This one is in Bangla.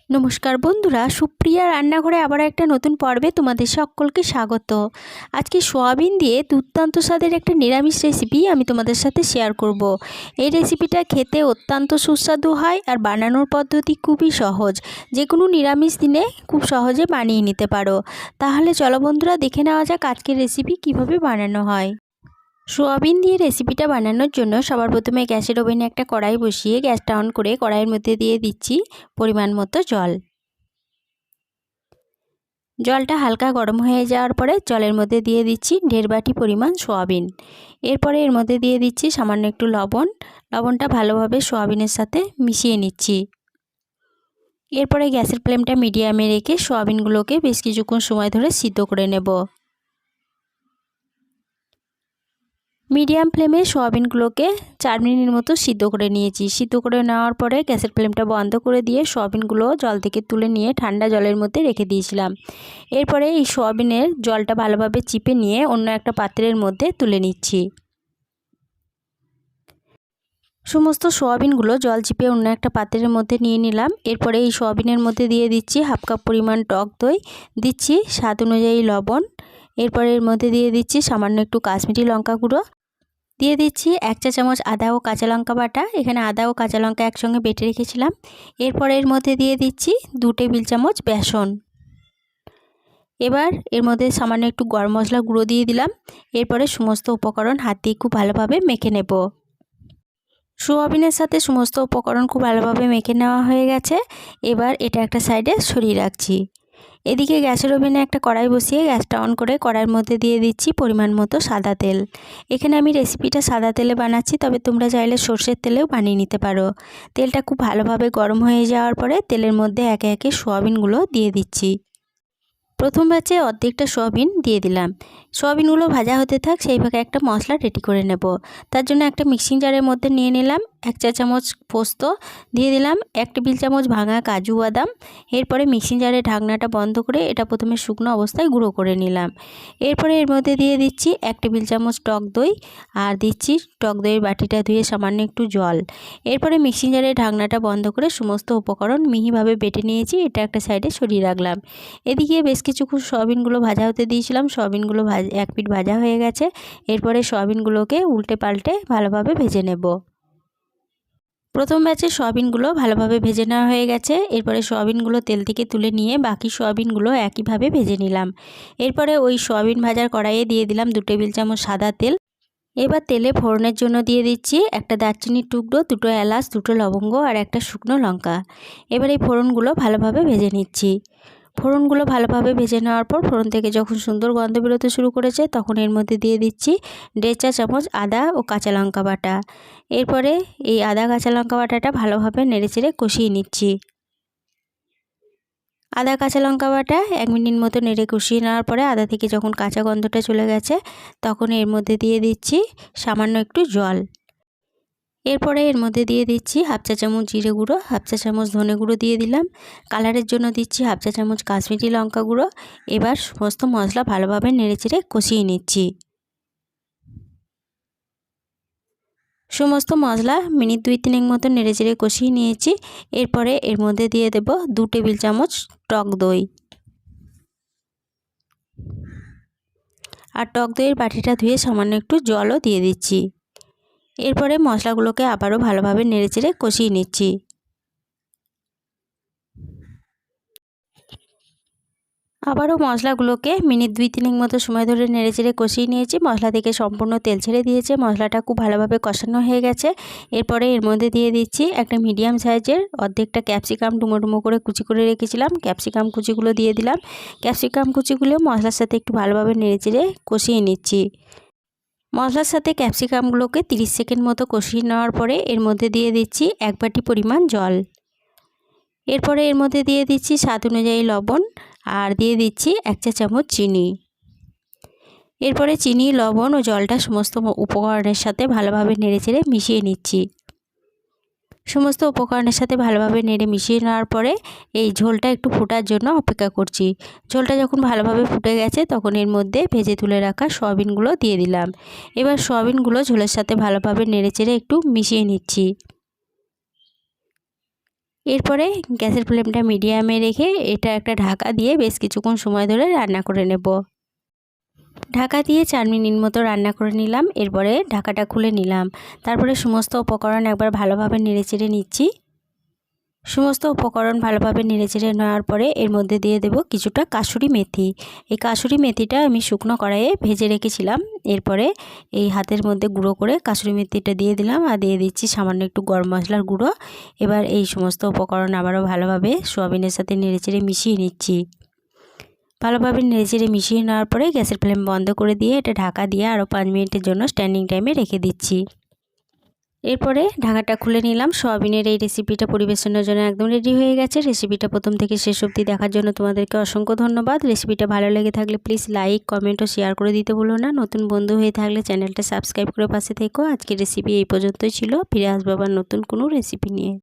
নমস্কার বন্ধুরা, সুপ্রিয়া রান্নাঘরে আবার একটা নতুন পর্বে তোমাদের সকলকে স্বাগত। আজকে সোয়াবিন দিয়ে দুর্দান্ত স্বাদের একটা নিরামিষ রেসিপি আমি তোমাদের সাথে শেয়ার করব। এই রেসিপিটা খেতে অত্যন্ত সুস্বাদু হয় আর বানানোর পদ্ধতি খুবই সহজ। যে কোনো নিরামিষ দিনে খুব সহজে বানিয়ে নিতে পারো। তাহলে চলো বন্ধুরা, দেখে নেওয়া যাক আজকের রেসিপি কিভাবে বানানো হয়। সোয়াবিন দিয়ে রেসিপিটা বানানোর জন্য সবার প্রথমে গ্যাসের ওভেনে একটা কড়াই বসিয়ে গ্যাসটা অন করে কড়াইয়ের মধ্যে দিয়ে দিচ্ছি পরিমাণ মতো জল। জলটা হালকা গরম হয়ে যাওয়ার পরে জলের মধ্যে দিয়ে দিচ্ছি 1.5 বাটি পরিমাণ সোয়াবিন। এরপরে এর মধ্যে দিয়ে দিচ্ছি সামান্য একটু লবণ। লবণটা ভালোভাবে সোয়াবিনের সাথে মিশিয়ে নিচ্ছি। এরপরে গ্যাসের ফ্লেমটা মিডিয়ামে রেখে সোয়াবিনগুলোকে বেশ কিছুক্ষণ সময় ধরে সিদ্ধ করে নেব। মিডিয়াম ফ্লেমে সোয়াবিনগুলোকে 4 মিনিটের মতো সিদ্ধ করে নিয়েছি। সিদ্ধ করে নেওয়ার পরে গ্যাসের ফ্লেমটা বন্ধ করে দিয়ে সোয়াবিনগুলো জল থেকে তুলে নিয়ে ঠান্ডা জলের মধ্যে রেখে দিয়েছিলাম। এরপরে এই সোয়াবিনের জলটা ভালোভাবে চিপে নিয়ে অন্য একটা পাত্রের মধ্যে তুলে নিচ্ছি। সমস্ত সোয়াবিনগুলো জল চিপে অন্য একটা পাত্রের মধ্যে নিয়ে নিলাম। এরপরে এই সোয়াবিনের মধ্যে দিয়ে দিচ্ছি 1/2 কাপ পরিমাণ টক দই, দিচ্ছি স্বাদ অনুযায়ী লবণ। এরপরে এর মধ্যে দিয়ে দিচ্ছি সামান্য একটু কাশ্মীরি লঙ্কা গুঁড়ো, দিয়ে দিচ্ছি 1 চা চামচ আদা ও কাঁচা লঙ্কা বাটা। এখানে আদা ও কাঁচা লঙ্কা একসঙ্গে বেটে রেখেছিলাম। এরপর এর মধ্যে দিয়ে দিচ্ছি 2 টেবিল চামচ বেসন। এবার এর মধ্যে সামান্য একটু গরম মশলা গুঁড়ো দিয়ে দিলাম। এরপরে সমস্ত উপকরণ হাত দিয়ে খুব ভালোভাবে মেখে নেব। সোয়াবিনের সাথে সমস্ত উপকরণ খুব ভালোভাবে মেখে নেওয়া হয়ে গেছে। এবার এটা একটা সাইডে সরিয়ে রাখছি। এদিকে গ্যাসের ওভেনে একটা কড়াই বসিয়ে গ্যাসটা অন করে কড়াইয়ের মধ্যে দিয়ে দিচ্ছি পরিমাণ মতো সাদা তেল। এখানে আমি রেসিপিটা সাদা তেলে বানাচ্ছি, তবে তোমরা চাইলে সর্ষের তেলেও বানিয়ে নিতে পারো। তেলটা খুব ভালোভাবে গরম হয়ে যাওয়ার পরে তেলের মধ্যে একে একে সোয়াবিনগুলো দিয়ে দিচ্ছি। প্রথম ব্যাচে অর্ধেকটা সোয়াবিন দিয়ে দিলাম। সোয়াবিনগুলো ভাজা হতে থাক, সেই ভাগে একটা মশলা রেডি করে নেব। তার জন্য একটা মিক্সিং জারের মধ্যে নিয়ে নিলাম 1 চা চামচ পোস্ত, দিয়ে দিলাম 1 টেবিল চামচ ভাঙা কাজু বাদাম। এরপরে মিক্সিং জারের ঢাকনাটা বন্ধ করে এটা প্রথমে শুকনো অবস্থায় গুঁড়ো করে নিলাম। এরপরে এর মধ্যে দিয়ে দিচ্ছি 1 টেবিল চামচ টক দই, আর দিচ্ছি টক দইয়ের বাটিটা ধুয়ে সামান্য একটু জল। এরপরে মিক্সিং জারের ঢাকনাটা বন্ধ করে সমস্ত উপকরণ মিহিভাবে বেটে নিয়েছি, এটা একটা সাইডে সরিয়ে রাখলাম। এদিকে বেশ কিছুক্ষণ সয়াবিনগুলো ভাজা হতে দিয়েছিলাম। সয়াবিনগুলো এক পিঠ ভাজা হয়ে গেছে। এরপরে সয়াবিনগুলোকে উল্টে পাল্টে ভালোভাবে ভেজে নেব। প্রথম ব্যাচে সয়াবিনগুলো ভালোভাবে ভেজে নেওয়া হয়ে গেছে। এরপরে সয়াবিনগুলো তেল থেকে তুলে নিয়ে বাকি সয়াবিনগুলো একইভাবে ভেজে নিলাম। এরপরে ওই সয়াবিন ভাজার কড়াইয়ে দিয়ে দিলাম 2 টেবিল চামচ সাদা তেল। এবার তেলে ফোড়নের জন্য দিয়ে দিচ্ছি একটা দারচিনির টুকরো, 2টো এলাচ, 2টো লবঙ্গ আর একটা শুকনো লঙ্কা। এবার এই ফোড়নগুলো ভালোভাবে ভেজে নিচ্ছি। ফোড়নগুলো ভালোভাবে ভেজে নেওয়ার পর ফোড়ন থেকে যখন সুন্দর গন্ধ বেরোতে শুরু করেছে তখন এর মধ্যে দিয়ে দিচ্ছি 1.5 চা চামচ আদা ও কাঁচা লঙ্কা বাটা। এরপরে এই আদা কাঁচা লঙ্কা বাটাটা ভালোভাবে নেড়েচেড়ে কষিয়ে নিচ্ছি। আদা কাঁচা লঙ্কা বাটা 1 মিনিট মতো নেড়ে কষিয়ে নেওয়ার পরে আদা থেকে যখন কাঁচা গন্ধটা চলে গেছে তখন এর মধ্যে দিয়ে দিচ্ছি সামান্য একটু জল। এরপরে এর মধ্যে দিয়ে দিচ্ছি 1/2 চা চামচ জিরে গুঁড়ো, 1/2 চা চামচ ধনে গুঁড়ো দিয়ে দিলাম। কালারের জন্য দিচ্ছি 1/2 চা চামচ কাশ্মীরি লঙ্কা গুঁড়ো। এবার সমস্ত মশলা ভালোভাবে নেড়েচেড়ে কষিয়ে নিচ্ছি। সমস্ত মশলা মিনিট 2-3 মতো নেড়েচেড়ে কষিয়ে নিয়েছি। এরপরে এর মধ্যে দিয়ে দেব 2 টেবিল চামচ টক দই, আর টক দইয়ের বাটিটা ধুয়ে সামান্য একটু জলও দিয়ে দিচ্ছি। এরপরে মশলাগুলোকে আবারও ভালোভাবে নেড়েচেড়ে কষিয়ে নিচ্ছি। আবারও মশলাগুলোকে মিনিট 2-3 মতো সময় ধরে নেড়েচেড়ে কষিয়ে নিয়েছি। মশলা থেকে সম্পূর্ণ তেল ছেড়ে দিয়েছে, মশলাটা খুব ভালোভাবে কষানো হয়ে গেছে। এরপরে এর মধ্যে দিয়ে দিচ্ছি একটা মিডিয়াম সাইজের অর্ধেকটা ক্যাপসিকাম ডুমো ডুমো করে কুচি করে রেখেছিলাম। ক্যাপসিকাম কুচিগুলো দিয়ে দিলাম। ক্যাপসিকাম কুচিগুলো মশলার সাথে একটু ভালোভাবে নেড়েচেড়ে কষিয়ে নিচ্ছি। মশলার সাথে ক্যাপসিকামগুলোকে 30 সেকেন্ড মতো কষিয়ে নেওয়ার পরে এর মধ্যে দিয়ে দিচ্ছি 1 বাটি পরিমাণ জল। এরপরে এর মধ্যে দিয়ে দিচ্ছি স্বাদ অনুযায়ী লবণ, আর দিয়ে দিচ্ছি 1 চা চামচ চিনি। এরপরে চিনি, লবণ ও জলটা সমস্ত উপকরণের সাথে ভালোভাবে নেড়েচেড়ে মিশিয়ে নিচ্ছি। সমস্ত উপকরণের সাথে ভালোভাবে নেড়ে মিশিয়ে নেওয়ার পরে এই ঝোলটা একটু ফোটার জন্য অপেক্ষা করছি। ঝোলটা যখন ভালোভাবে ফুটে গেছে তখন এর মধ্যে ভেজে তুলে রাখা সয়াবিনগুলো দিয়ে দিলাম। এবার সয়াবিনগুলো ঝোলের সাথে ভালোভাবে নেড়েচেড়ে একটু মিশিয়ে নিচ্ছি। এরপরে গ্যাসের ফ্লেমটা মিডিয়ামে রেখে এটা একটা ঢাকা দিয়ে বেশ কিছুক্ষণ সময় ধরে রান্না করে নেব। ঢাকা দিয়ে 4 মিনিট মতো রান্না করে নিলাম। এরপরে ঢাকাটা খুলে নিলাম। তারপরে সমস্ত উপকরণ একবার ভালোভাবে নেড়েচেড়ে নিচ্ছি। সমস্ত উপকরণ ভালোভাবে নেড়েচেড়ে নেওয়ার পরে এর মধ্যে দিয়ে দেব কিছুটা কাসুরি মেথি। এই কাসুরি মেথিটা আমি শুকনো কড়াইয়ে ভেজে রেখেছিলাম। এরপরে এই হাতের মধ্যে গুঁড়ো করে কাসুরি মেথিটা দিয়ে দিলাম আর দিয়ে দিচ্ছি সামান্য একটু গরম মশলার গুঁড়ো। এবার এই সমস্ত উপকরণ আবারও ভালোভাবে সোয়াবিনের সাথে নেড়েচেড়ে মিশিয়ে নিচ্ছি। ভালোভাবে নেড়েচেড়ে মিশিয়ে নেওয়ার পরে গ্যাসের ফ্লেম বন্ধ করে দিয়ে এটা ঢাকা দিয়ে আরও 5 মিনিটের জন্য স্ট্যান্ডিং টাইমে রেখে দিচ্ছি। এরপরে ঢাকাটা খুলে নিলাম। সোয়াবিনের এই রেসিপিটা পরিবেশনের জন্য একদম রেডি হয়ে গেছে। রেসিপিটা প্রথম থেকে শেষ অবধি দেখার জন্য তোমাদেরকে অসংখ্য ধন্যবাদ। রেসিপিটা ভালো লেগে থাকলে প্লিজ লাইক, কমেন্ট ও শেয়ার করে দিতে ভুলো না। নতুন বন্ধু হয়ে থাকলে চ্যানেলটা সাবস্ক্রাইব করে পাশে থেকো। আজকের রেসিপি এই পর্যন্তই ছিল। ফিরে আসবো আবার নতুন কোনো রেসিপি নিয়ে।